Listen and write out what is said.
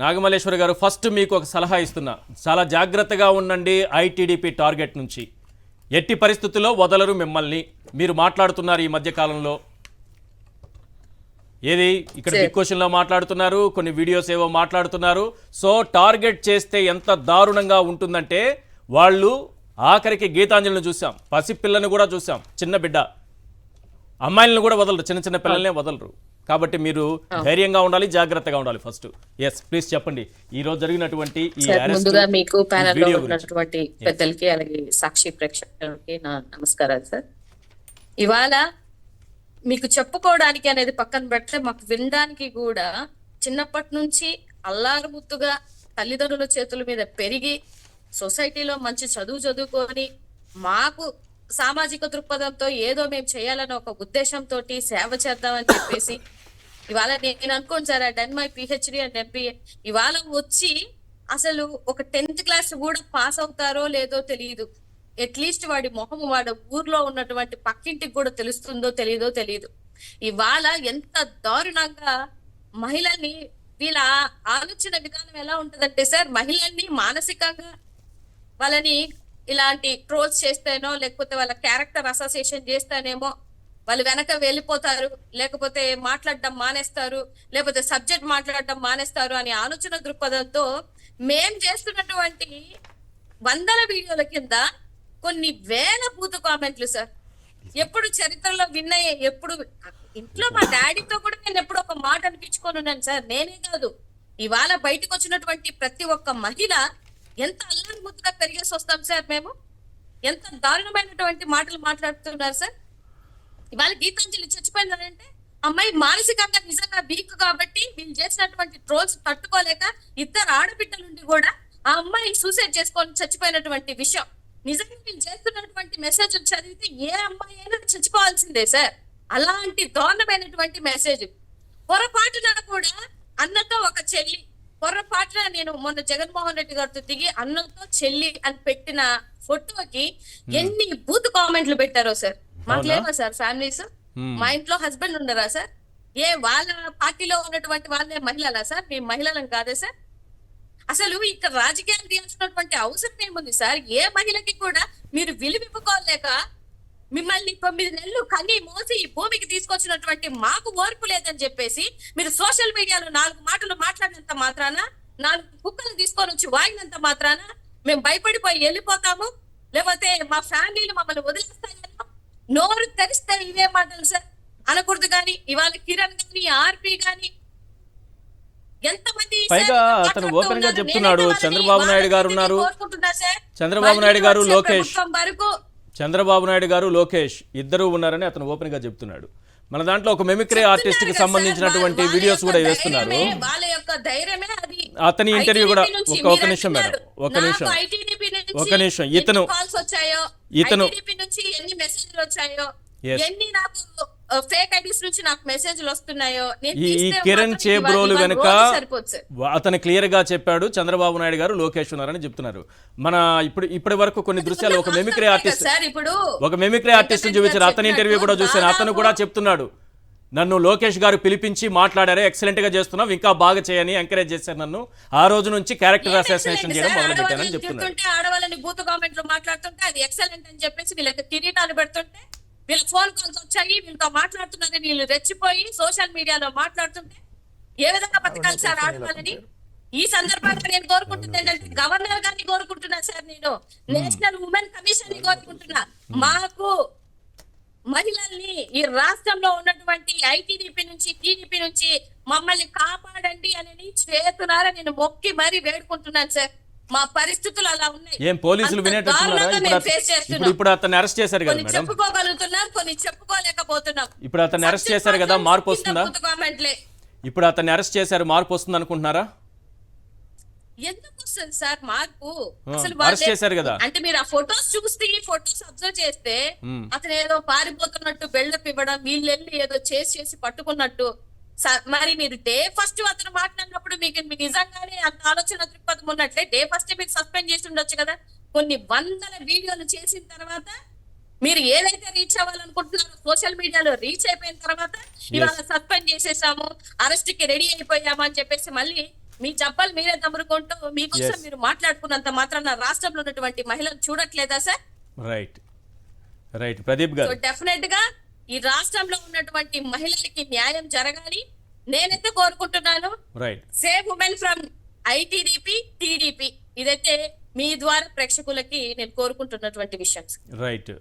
నాగమల్లేశ్వర గారు, ఫస్ట్ మీకు ఒక సలహా ఇస్తున్నా, చాలా జాగ్రత్తగా ఉండండి. ఐటీడీపీ టార్గెట్ నుంచి ఎట్టి పరిస్థితుల్లో వదలరు మిమ్మల్ని. మీరు మాట్లాడుతున్నారు ఈ మధ్య కాలంలో, ఏది ఇక్కడ బిగ్ క్వశ్చన్లో మాట్లాడుతున్నారు, కొన్ని వీడియోస్ ఏవో మాట్లాడుతున్నారు. సో టార్గెట్ చేస్తే ఎంత దారుణంగా ఉంటుందంటే, వాళ్ళు ఆఖరికి గీతాంజలిని చూసాం, పసిపిల్లని కూడా చూసాం, చిన్న బిడ్డ, అమ్మాయిలను కూడా వదలరు, చిన్న చిన్న పిల్లల్నే వదలరు. కాబట్టి మీరు ధైర్యంగా ఉండాలి, జాగ్రత్తగా ఉండాలి. ఫస్ట్ ఎస్ ప్లీజ్ చెప్పండి, ఈ రోజు జరిగినటువంటి ఈ ముందుగా మీకు ప్యానెల్ లో ఉన్నటువంటి పెద్దలకి అలాగే సాక్షి ప్రేక్షకులకి నా నమస్కారాలు సార్. ఇవాళ మీకు చెప్పుకోవడానికి అనేది పక్కన పెడితే, మాకు వినడానికి కూడా చిన్నప్పటి నుంచి అల్లారుముద్దుగా తల్లిదండ్రుల చేతుల మీద పెరిగి సొసైటీలో మంచి చదువుకొని మాకు సామాజిక దృక్పథంతో ఏదో మేము చేయాలని ఒక ఉద్దేశంతో సేవ చేద్దామని చెప్పేసి ఇవాళ నేను అనుకోను sir, I done my PhD and MBA. ఇవాళ వచ్చి అసలు ఒక 10th క్లాస్ కూడా పాస్ అవుతారో లేదో తెలియదు. అట్లీస్ట్ వాడి మొహం వాడు ఊర్లో ఉన్నటువంటి పక్కింటికి కూడా తెలుస్తుందో తెలియదు. ఇవాళ ఎంత దారుణంగా మహిళల్ని, వీళ్ళ ఆలోచన విధానం ఎలా ఉంటదంటే సార్, మహిళల్ని మానసికంగా వాళ్ళని ఇలాంటి ట్రోల్స్ చేస్తేనో లేకపోతే వాళ్ళ క్యారెక్టర్ అసోసియేషన్ చేస్తేనేమో వాళ్ళు వెనక వెళ్ళిపోతారు, లేకపోతే మాట్లాడడం మానేస్తారు, లేకపోతే సబ్జెక్ట్ మాట్లాడడం మానేస్తారు అనే ఆలోచన దృక్పథంతో మేం చేస్తున్నటువంటి వందల వీడియోల కింద కొన్ని వేల బూతు కామెంట్లు సార్. ఎప్పుడు చరిత్రలో విన్నాయే, ఎప్పుడు ఇంట్లో మా డాడీతో కూడా నేను ఎప్పుడు ఒక మాట అనిపించుకొని ఉన్నాను సార్. నేనే కాదు, ఇవాళ బయటకు వచ్చినటువంటి ప్రతి ఒక్క మహిళ ఎంత అల్లారి ముద్దుగా పెరిగేసి వస్తాం సార్. మేము ఎంత దారుణమైనటువంటి మాటలు మాట్లాడుతున్నారు సార్. ఇవాళ గీతాంజలి చచ్చిపోయిందంటే అమ్మాయి మానసికంగా నిజంగా వీక్ కాబట్టి వీళ్ళు చేసినటువంటి ట్రోల్స్ తట్టుకోలేక ఇద్దరు ఆడబిడ్డలుండి కూడా ఆ అమ్మాయి సూసైడ్ చేసుకొని చచ్చిపోయినటువంటి విషయం. నిజంగా వీళ్ళు చేస్తున్నటువంటి మెసేజ్ చదివితే ఏ అమ్మాయి అయినా చచ్చిపోవాల్సిందే సార్. అలాంటి దారుణమైనటువంటి మెసేజ్. పొరపాటున కూడా అన్నతో ఒక చెల్లి, పొరపాటున నేను మొన్న జగన్మోహన్ రెడ్డి గారితో దిగి అన్నతో చెల్లి అని పెట్టిన ఫోటోకి ఎన్ని బూత్ కామెంట్లు పెట్టారో సార్. మాకు లేవా సార్ ఫ్యామిలీస్? మా ఇంట్లో హస్బెండ్ ఉండరా సార్? వాళ్ళ పార్టీలో ఉన్నటువంటి వాళ్ళే మహిళలా సార్? మేము మహిళలం కాదే సార్? అసలు ఇక్కడ రాజకీయాలు తీయాల్సినటువంటి అవసరం ఏముంది సార్? ఏ మహిళకి కూడా మీరు విలువివ్వకోలేక మిమ్మల్ని 9 నెలలు కని మోసి ఈ భూమికి తీసుకొచ్చినటువంటి మాకు ఓర్పు లేదని చెప్పేసి మీరు సోషల్ మీడియాలో 4 మాటలు మాట్లాడినంత మాత్రాన, 4 కుక్కలు తీసుకొని వచ్చి వాగినంత మాత్రాన మేము భయపడిపోయి వెళ్ళిపోతాము, లేకపోతే మా ఫ్యామిలీలు మమ్మల్ని వదిలేస్తాయని నోరు తెరిస్తే ఇవే మాటలు సార్ అనకూడదు. కానీ ఇవాళ కిరణ్ గాని ఆర్పి గాని ఎంతమంది పైగా అతను ఓపెన్ గా చెప్తున్నాడు, చంద్రబాబు నాయుడు గారు ఉన్నారు, చంద్రబాబు నాయుడు గారు లోకేష్, చంద్రబాబు నాయుడు గారు లోకేష్ ఇద్దరు ఉన్నారని అతను ఓపెన్ గా చెప్తున్నాడు. మన దాంట్లో ఒక మెమిక్రీ ఆర్టిస్ట్ కి సంబంధించినటువంటి వీడియోస్ కూడా వేస్తున్నారు. అతని ఇంటర్వ్యూ కూడా ఒక నిమిషం మేడం, ఒక నిమిషం ఇతను ఫేక్ ఐడీస్ నుంచి నాకు మెసేజ్లు వస్తున్నాయో ఈ కిరణ్ చేబ్రోలు వెనుక అతను క్లియర్ గా చెప్పాడు, చంద్రబాబు నాయుడు గారు లోకేష్ ఉన్నారని చెప్తున్నారు. మన ఇప్పటి వరకు కొన్ని దృశ్యాలు ఒక మెమిక్రీ ఆర్టిస్ట్ చూపించారు, అతని ఇంటర్వ్యూ కూడా చూశాను. అతను కూడా చెప్తున్నాడు, నన్ను లోకేష్ గారు పిలిపించి మాట్లాడారు, ఎక్సలెంట్ గా చేస్తున్నావు, ఇంకా బాగా చేయని ఎంకరేజ్ చేశారు నన్ను. ఆ రోజు నుంచి క్యారెక్టర్ అసాసినేషన్ చేయడం మొదలు పెట్టానని చెప్తున్నారు. ఆడవాళ్ళని బూతు కామెంట్లు మాట్లాడుతుంటే అది ఎక్సలెంట్ అని చెప్పేసి వీళ్ళకి కిరీటాలు పెడుతుంటే, వీళ్ళ ఫోన్ కాల్స్ వచ్చాయి, వీళ్ళతో మాట్లాడుతున్నారని వీళ్ళు రెచ్చిపోయి సోషల్ మీడియాలో మాట్లాడుతుంటే ఏ విధంగా బతకాలి సార్ ఆడవాళ్ళని? ఈ సందర్భంగా నేను కోరుకుంటుంది ఏంటంటే, గవర్నర్ గారిని కోరుకుంటున్నా సార్, నేను నేషనల్ ఉమెన్ కమిషన్ ని కోరుకుంటున్నా, మాకు మహిళల్ని ఈ రాష్ట్రంలో ఉన్నటువంటి ఐటీడీపీ నుంచి టీడీపీ నుంచి మమ్మల్ని కాపాడండి అని చేతున్నారని నేను మొక్కి మరీ వేడుకుంటున్నాను సార్. మా పరిస్థితులు అలా ఉన్నాయి. ఏం పోలీసులు ఇప్పుడు అతన్ని అరెస్ట్ చేశారు కదా మేడం? చెప్పుకోగలుగుతున్నాం, కొన్ని చెప్పుకోలేకపోతున్నాం. ఇప్పుడు అతన్ని అరెస్ట్ చేశారు కదా, మార్పు వస్తుందా? ఇప్పుడు అతన్ని అరెస్ట్ చేశారు, మార్పు వస్తుంది అనుకుంటున్నారా? ఎందుకు వస్తుంది సార్ మార్పు? అసలు అరెస్ట్ చేశారు కదా, అంటే మీరు ఆ ఫొటోస్ చూస్తే, ఈ ఫొటోస్ అబ్జర్వ్ చేస్తే అతను ఏదో పారిపోతున్నట్టు బిల్డప్ ఇవ్వడం, వీళ్ళు వెళ్ళి ఏదో చేసి పట్టుకున్నట్టు. మరి మీరు డే ఫస్ట్ అతను మాట్లాడినప్పుడు మీకు నిజంగానే అంత ఆలోచన దృక్పథం ఉన్నట్లే డే ఫస్ట్ మీరు సస్పెండ్ చేసి ఉండొచ్చు కదా. కొన్ని వందల వీడియోలు చేసిన తర్వాత మీరు ఏదైతే రీచ్ అవ్వాలనుకుంటున్నారో సోషల్ మీడియాలో రీచ్ అయిపోయిన తర్వాత ఇవాళ సస్పెండ్ చేసేసాము, అరెస్ట్ కి రెడీ అయిపోయాము అని చెప్పేసి మళ్ళీ మీ చెప్పలు మీరే తమ్ముడుకుంటూ మీకోసం Yes. మీరు మాట్లాడుకున్నంత మాత్రాన రాష్ట్రంలో ఉన్నటువంటి మహిళలు చూడట్లేదా సార్? రైట్ రైట్ ప్రదీప్ సో గారు డెఫినెట్ గా ఈ రాష్ట్రంలో ఉన్నటువంటి మహిళలకి న్యాయం జరగాలి. నేనైతే కోరుకుంటున్నాను right save women from ITDP TDP. ఇదైతే మీ ద్వారా ప్రేక్షకులకి నేను కోరుకుంటున్నటువంటి విషయం. రైట్